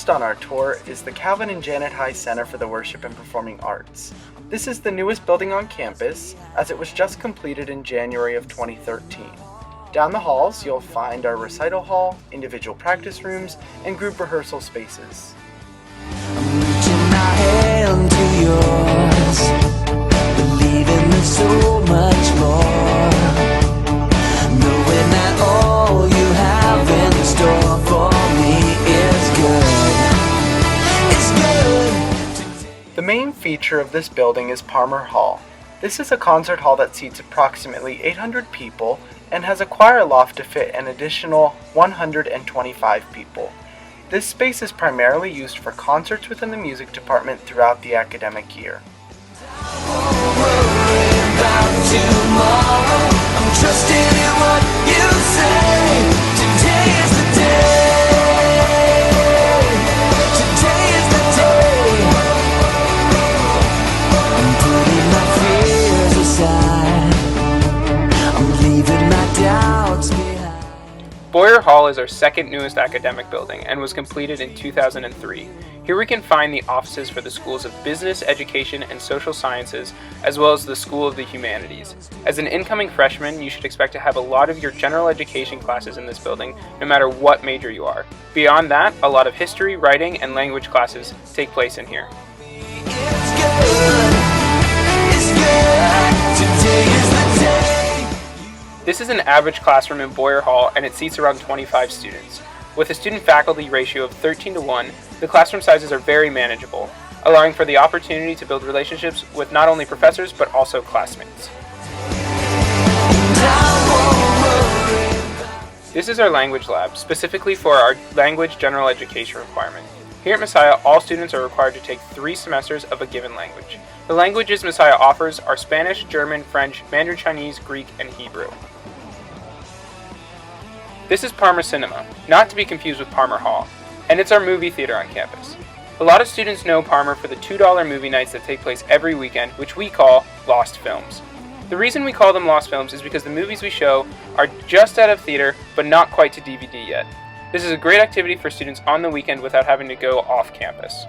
First on our tour is the Calvin and Janet High Center for the Worship and Performing Arts. This is the newest building on campus, as it was just completed in January of 2013. Down the halls, you'll find our recital hall, individual practice rooms, and group rehearsal spaces. I'm reaching my hand to yours, believing there's so much more, knowing that all you have in store for me is good. It's good. The main feature of this building is Palmer Hall. This is a concert hall that seats approximately 800 people and has a choir loft to fit an additional 125 people. This space is primarily used for concerts within the music department throughout the academic year. Boyer Hall is our second newest academic building and was completed in 2003. Here we can find the offices for the schools of Business, Education, and Social Sciences, as well as the School of the Humanities. As an incoming freshman, you should expect to have a lot of your general education classes in this building, no matter what major you are. Beyond that, a lot of history, writing, and language classes take place in here. This is an average classroom in Boyer Hall, and it seats around 25 students. With a student-faculty ratio of 13:1, the classroom sizes are very manageable, allowing for the opportunity to build relationships with not only professors but also classmates. This is our language lab, specifically for our language general education requirement. Here at Messiah, all students are required to take 3 semesters of a given language. The languages Messiah offers are Spanish, German, French, Mandarin Chinese, Greek, and Hebrew. This is Palmer Cinema, not to be confused with Palmer Hall, and it's our movie theater on campus. A lot of students know Palmer for the $2 movie nights that take place every weekend, which we call Lost Films. The reason we call them Lost Films is because the movies we show are just out of theater, but not quite to DVD yet. This is a great activity for students on the weekend without having to go off campus.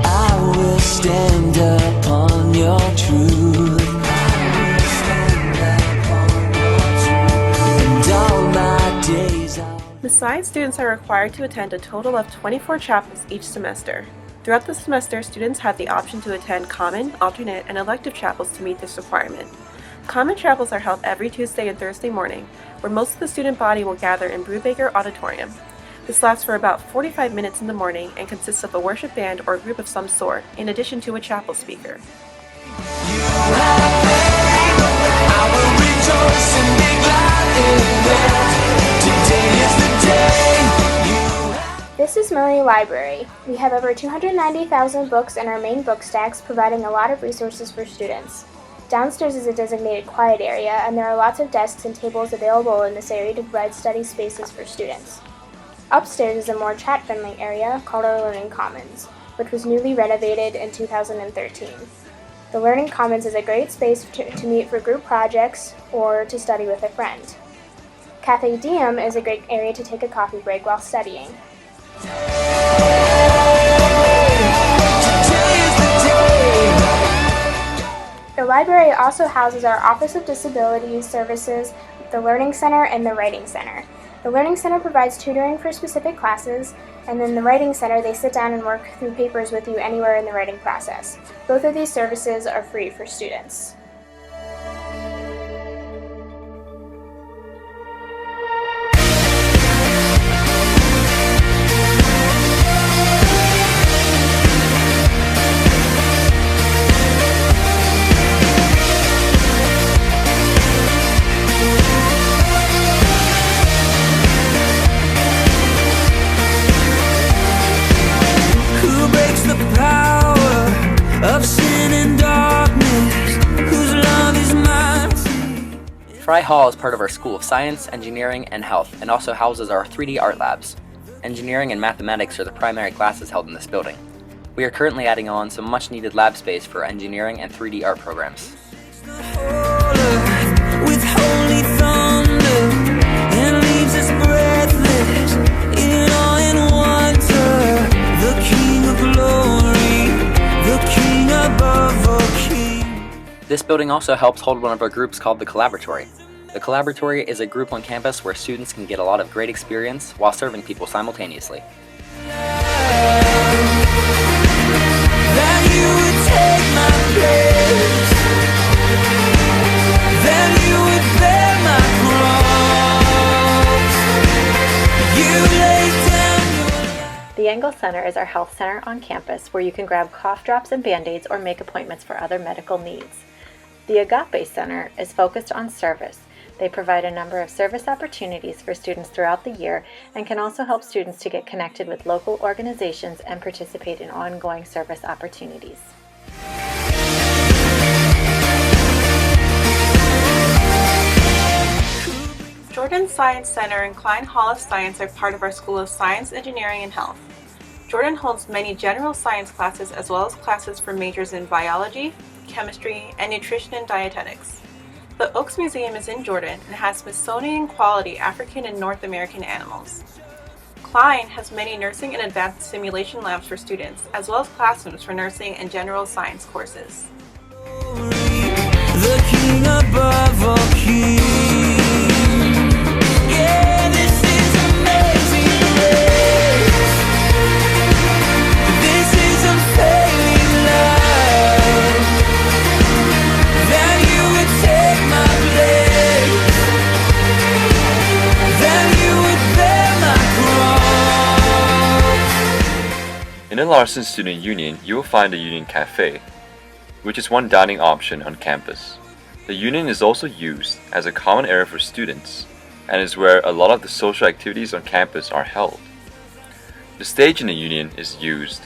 I will stand upon your truth. Messiah students are required to attend a total of 24 chapels each semester. Throughout the semester, students have the option to attend common, alternate, and elective chapels to meet this requirement. Common chapels are held every Tuesday and Thursday morning, where most of the student body will gather in Brewster Auditorium. This lasts for about 45 minutes in the morning and consists of a worship band or group of some sort, in addition to a chapel speaker. This is Murray Library. We have over 290,000 books in our main book stacks, providing a lot of resources for students. Downstairs is a designated quiet area, and there are lots of desks and tables available in this area to provide study spaces for students. Upstairs is a more chat-friendly area called our Learning Commons, which was newly renovated in 2013. The Learning Commons is a great space to meet for group projects or to study with a friend. Cafe Diem is a great area to take a coffee break while studying. The library also houses our Office of Disability Services, the Learning Center, and the Writing Center. The Learning Center provides tutoring for specific classes, and in the Writing Center they sit down and work through papers with you anywhere in the writing process. Both of these services are free for students. Fry Hall is part of our School of Science, Engineering, and Health, and also houses our 3D art labs. Engineering and mathematics are the primary classes held in this building. We are currently adding on some much-needed lab space for engineering and 3D art programs. With holy thunder and leaves us breathless in awe and This building also helps hold one of our groups called the Collaboratory. The Collaboratory is a group on campus where students can get a lot of great experience while serving people simultaneously. That you would take my place, then you would bear my cross. You laid down your life. The Engel Center is our health center on campus where you can grab cough drops and Band-Aids or make appointments for other medical needs. The Agape Center is focused on service. They provide a number of service opportunities for students throughout the year and can also help students to get connected with local organizations and participate in ongoing service opportunities. Jordan Science Center and Klein Hall of Science are part of our School of Science, Engineering, and Health. Jordan holds many general science classes as well as classes for majors in biology, chemistry, and nutrition and dietetics. The Oaks Museum is in Jordan and has Smithsonian quality African and North American animals. Klein has many nursing and advanced simulation labs for students, as well as classrooms for nursing and general science courses. The king above all kings. Yeah, this is amazing grace. This is unfailing love. That you would take my place. That you would bear my cross. In the Larson Student Union, you will find the Union Cafe, which is one dining option on campus. The Union is also used as a common area for students and is where a lot of the social activities on campus are held. The stage in the Union is used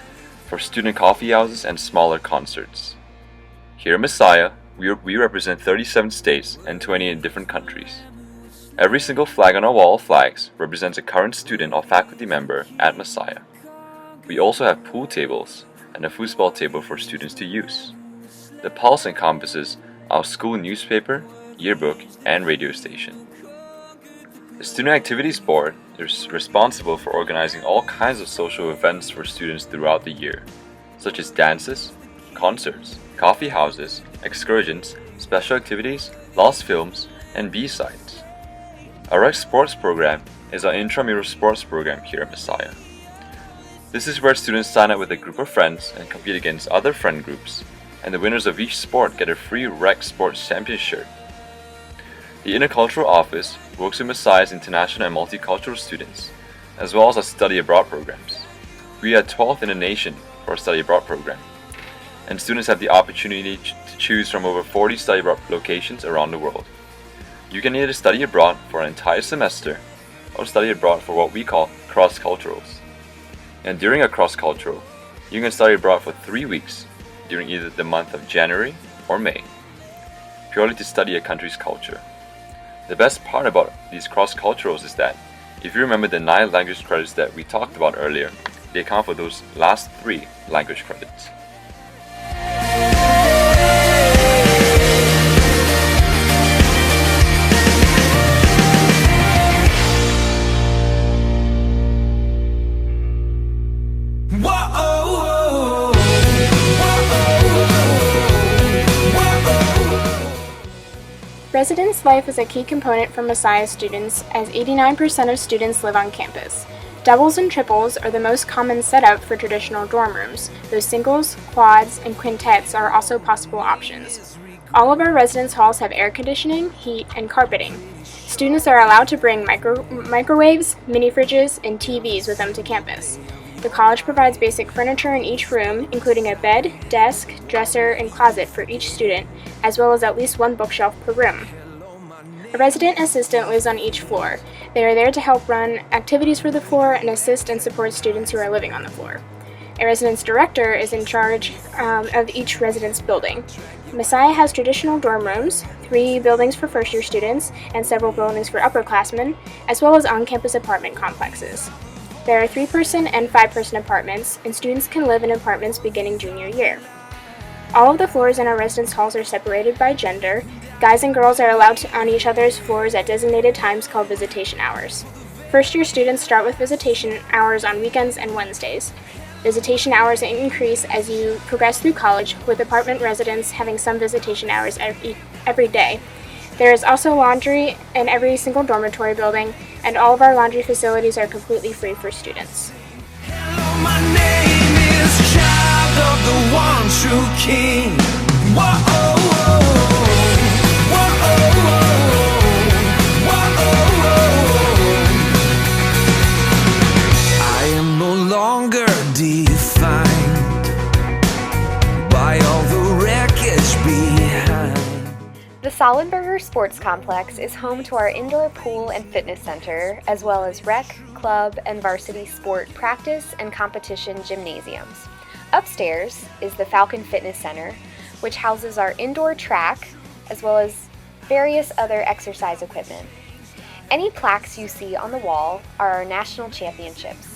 for student coffee houses and smaller concerts. Here at Messiah, we represent 37 states and 28 different countries. Every single flag on our wall of flags represents a current student or faculty member at Messiah. We also have pool tables and a foosball table for students to use. The Pulse encompasses our school newspaper, yearbook, and radio station. The Student Activities Board is responsible for organizing all kinds of social events for students throughout the year, such as dances, concerts, coffee houses, excursions, special activities, lost films, and B-sides. Our rec sports program is our intramural sports program here at Messiah. This is where students sign up with a group of friends and compete against other friend groups, and the winners of each sport get a free rec sports champion shirt. The Intercultural Office works with Messiah's international and multicultural students, as well as our study abroad programs. We are 12th in the nation for our study abroad program, and students have the opportunity to choose from over 40 study abroad locations around the world. You can either study abroad for an entire semester or study abroad for what we call cross-culturals. And during a cross-cultural, you can study abroad for 3 weeks during either the month of January or May, purely to study a country's culture. The best part about these cross-culturals is that if you remember the 9 language credits that we talked about earlier, they account for those last 3 language credits. Residence life is a key component for Messiah students, as 89% of students live on campus. Doubles and triples are the most common setup for traditional dorm rooms, though singles, quads, and quintets are also possible options. All of our residence halls have air conditioning, heat, and carpeting. Students are allowed to bring microwaves, mini fridges, and TVs with them to campus. The college provides basic furniture in each room, including a bed, desk, dresser, and closet for each student, as well as at least 1 bookshelf per room. A resident assistant lives on each floor. They are there to help run activities for the floor and assist and support students who are living on the floor. A residence director is in charge of each residence building. Messiah has traditional dorm rooms, 3 buildings for first-year students, and several buildings for upperclassmen, as well as on-campus apartment complexes. There are 3-person and 5-person apartments, and students can live in apartments beginning junior year. All of the floors in our residence halls are separated by gender. Guys and girls are allowed on each other's floors at designated times called visitation hours. First-year students start with visitation hours on weekends and Wednesdays. Visitation hours increase as you progress through college, with apartment residents having some visitation hours every day. There is also laundry in every single dormitory building, and all of our laundry facilities are completely free for students. Hello, my name is Child of the One True King. I am no longer defined by all the wreckage behind. The Sollenberger Sports Complex is home to our indoor pool and fitness center, as well as rec, club, and varsity sport practice and competition gymnasiums. Upstairs is the Falcon Fitness Center, which houses our indoor track, as well as various other exercise equipment. Any plaques you see on the wall are our national championships.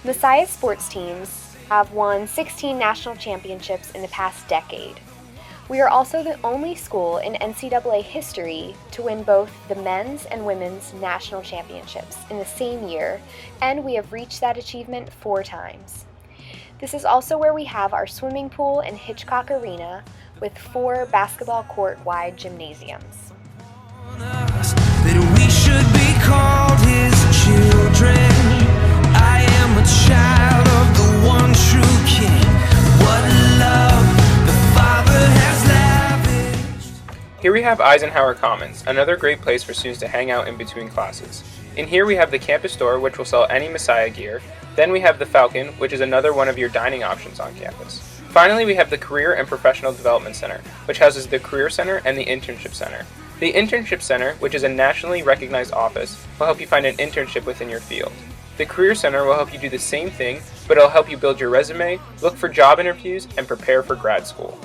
Messiah's sports teams have won 16 national championships in the past decade. We are also the only school in NCAA history to win both the men's and women's national championships in the same year, and we have reached that achievement 4 times. This is also where we have our swimming pool and Hitchcock Arena with 4 basketball court-wide gymnasiums. That we should be called his children. I am a child of the one true King. What love the Father has lavished. Here we have Eisenhower Commons, another great place for students to hang out in between classes. In here we have the campus store, which will sell any Messiah gear. Then we have the Falcon, which is another one of your dining options on campus. Finally, we have the Career and Professional Development Center, which houses the Career Center and the Internship Center. The Internship Center, which is a nationally recognized office, will help you find an internship within your field. The Career Center will help you do the same thing, but it'll help you build your resume, look for job interviews, and prepare for grad school.